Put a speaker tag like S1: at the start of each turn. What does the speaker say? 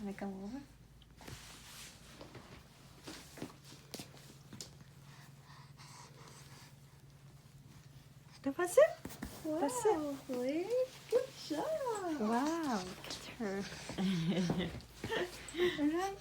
S1: Can I come over? That was it?
S2: Wow,
S1: That's it.
S2: Blake. Good job.
S1: Wow, look at her. All right.